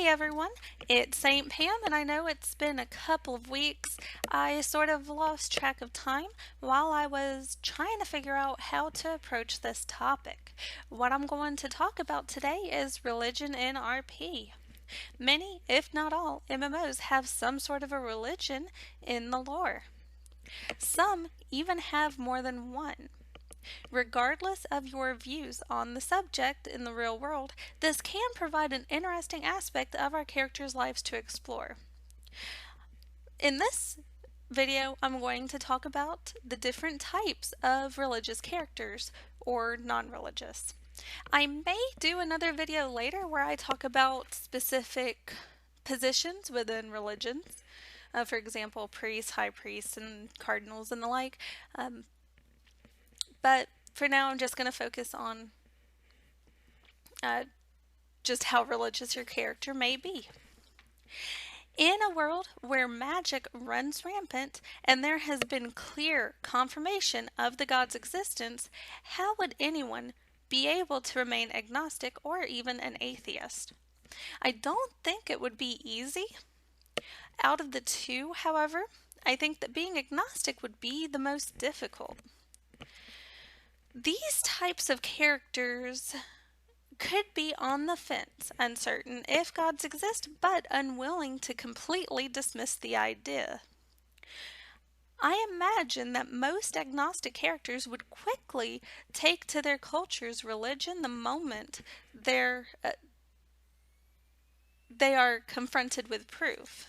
Hey everyone, it's St. Pam, and I know it's been a couple of weeks. I sort of lost track of time while I was trying to figure out how to approach this topic. What I'm going to talk about today is religion in RP. Many, if not all, MMOs have some sort of a religion in the lore. Some even have more than one. Regardless of your views on the subject in the real world, this can provide an interesting aspect of our characters' lives to explore. In this video, I'm going to talk about the different types of religious characters or non-religious. I may do another video later where I talk about specific positions within religions. For example, priests, high priests, and cardinals and the like. But for now, I'm just going to focus on uh, just how religious your character may be. In a world where magic runs rampant and there has been clear confirmation of the god's existence, how would anyone be able to remain agnostic or even an atheist? I don't think it would be easy. Out of the two, however, I think that being agnostic would be the most difficult. These types of characters could be on the fence, uncertain if gods exist, but unwilling to completely dismiss the idea. I imagine that most agnostic characters would quickly take to their culture's religion the moment they are confronted with proof.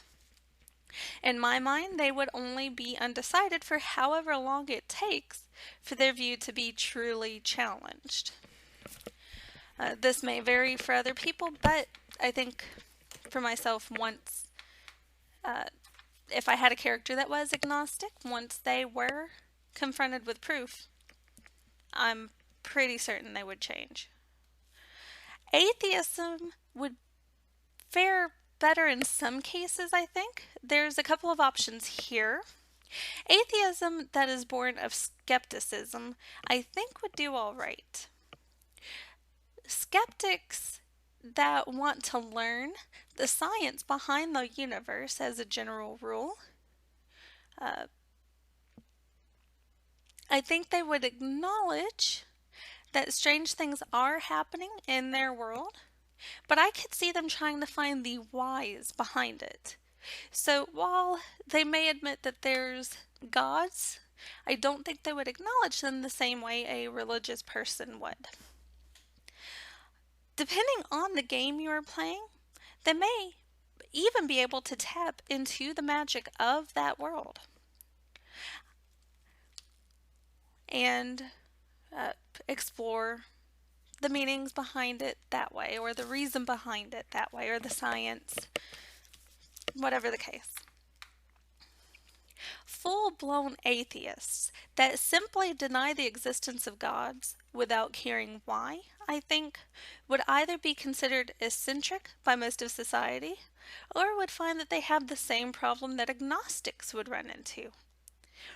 In my mind, they would only be undecided for however long it takes for their view to be truly challenged. This may vary for other people, but I think for myself, if I had a character that was agnostic, once they were confronted with proof, I'm pretty certain they would change. Atheism would fare better in some cases, I think. There's a couple of options here. Atheism that is born of skepticism, I think would do all right. Skeptics that want to learn the science behind the universe as a general rule, I think they would acknowledge that strange things are happening in their world, but I could see them trying to find the whys behind it. So while they may admit that there's gods, I don't think they would acknowledge them the same way a religious person would. Depending on the game you are playing, they may even be able to tap into the magic of that world and explore the meanings behind it that way, or the reason behind it that way, or the science, whatever the case. Full-blown atheists that simply deny the existence of gods without caring why, I think, would either be considered eccentric by most of society, or would find that they have the same problem that agnostics would run into.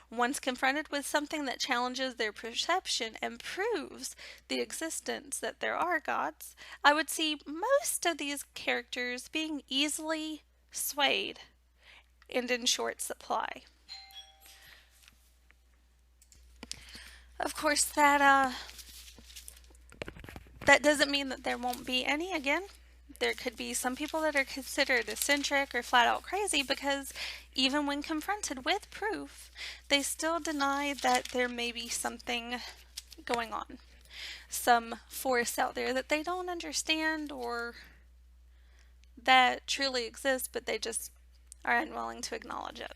Once confronted with something that challenges their perception and proves the existence that there are gods, I would see most of these characters being easily swayed and in short supply. Of course, that doesn't mean that there won't be any. Again, there could be some people that are considered eccentric or flat out crazy because even when confronted with proof, they still deny that there may be something going on. Some force out there that they don't understand or that truly exists, but they just are unwilling to acknowledge it.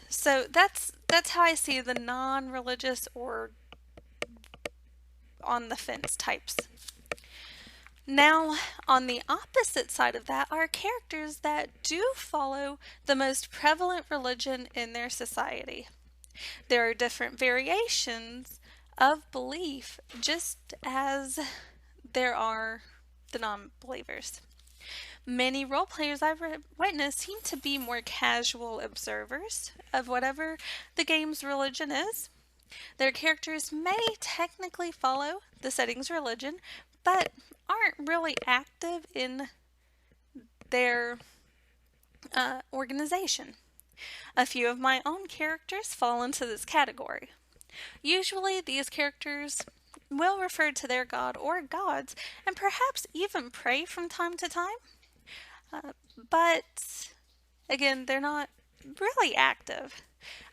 So that's how I see the non-religious or on the fence types. Now, on the opposite side of that are characters that do follow the most prevalent religion in their society. There are different variations of belief, just as there are the non-believers. Many role players I've witnessed seem to be more casual observers of whatever the game's religion is. Their characters may technically follow the setting's religion, but aren't really active in their organization. A few of my own characters fall into this category. Usually, these characters will refer to their god or gods and perhaps even pray from time to time, but again, they're not really active.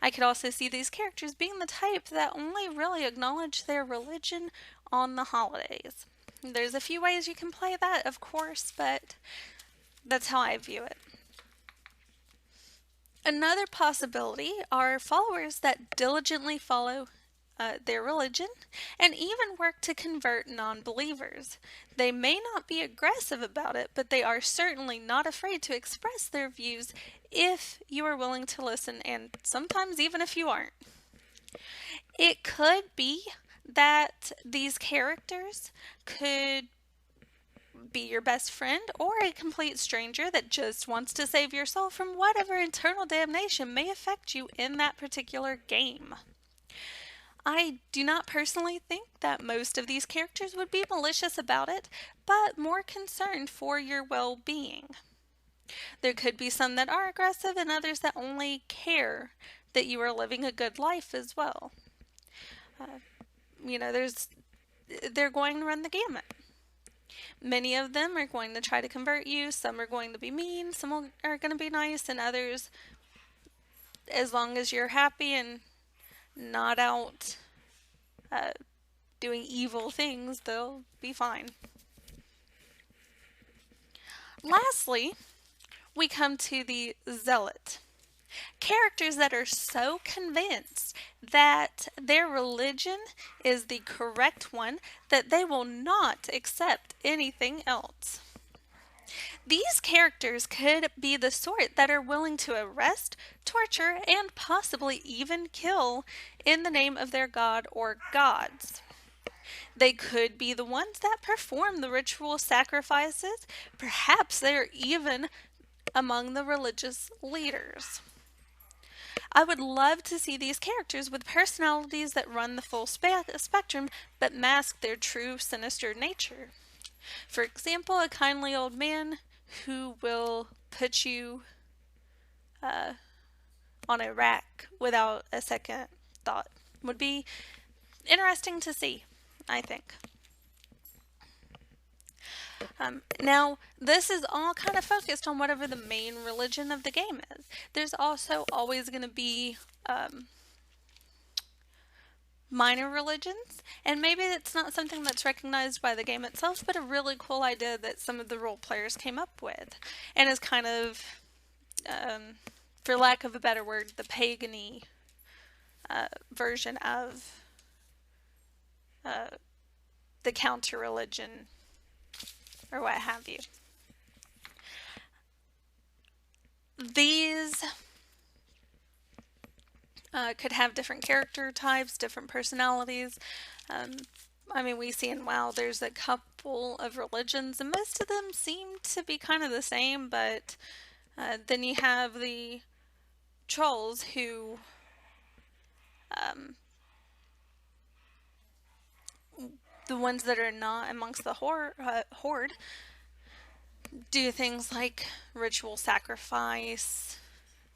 I could also see these characters being the type that only really acknowledge their religion on the holidays. There's a few ways you can play that, of course, but that's how I view it. Another possibility are followers that diligently follow their religion and even work to convert non believers. They may not be aggressive about it, but they are certainly not afraid to express their views if you are willing to listen, and sometimes even if you aren't. It could be that these characters could be your best friend or a complete stranger that just wants to save your soul from whatever internal damnation may affect you in that particular game. I do not personally think that most of these characters would be malicious about it, but more concerned for your well-being. There could be some that are aggressive and others that only care that you are living a good life as well. They're going to run the gamut. Many of them are going to try to convert you, some are going to be mean, some are going to be nice, and others, as long as you're happy and not out doing evil things, they'll be fine. Lastly, we come to the zealot. Characters that are so convinced that their religion is the correct one that they will not accept anything else. These characters could be the sort that are willing to arrest, torture, and possibly even kill in the name of their god or gods. They could be the ones that perform the ritual sacrifices. Perhaps they are even among the religious leaders. I would love to see these characters with personalities that run the full spectrum but mask their true sinister nature. For example, a kindly old man who will put you on a rack without a second thought would be interesting to see, I think. Now, this is all kind of focused on whatever the main religion of the game is. There's also always going to be minor religions, and maybe it's not something that's recognized by the game itself, but a really cool idea that some of the role players came up with, and is kind of, for lack of a better word, the pagan-y version of the counter-religion or what have you. These could have different character types, different personalities. I mean, we see in WoW there's a couple of religions, and most of them seem to be kind of the same, but then you have the trolls who the ones that are not amongst the horde do things like ritual sacrifice,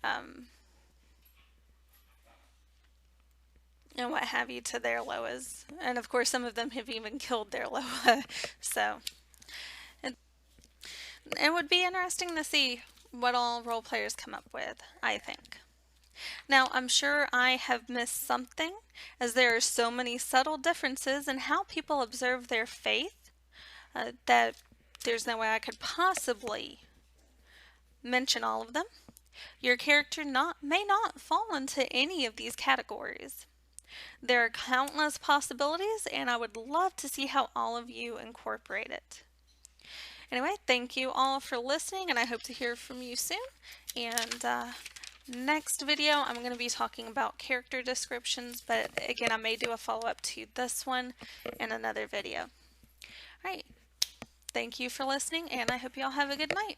and what have you to their Loas. And of course, some of them have even killed their Loa. So it would be interesting to see what all role players come up with, I think. Now, I'm sure I have missed something, as there are so many subtle differences in how people observe their faith that there's no way I could possibly mention all of them. Your character may not fall into any of these categories. There are countless possibilities, and I would love to see how all of you incorporate it. Anyway, thank you all for listening, and I hope to hear from you soon. And next video, I'm going to be talking about character descriptions, but again, I may do a follow-up to this one in another video. Alright, thank you for listening, and I hope you all have a good night.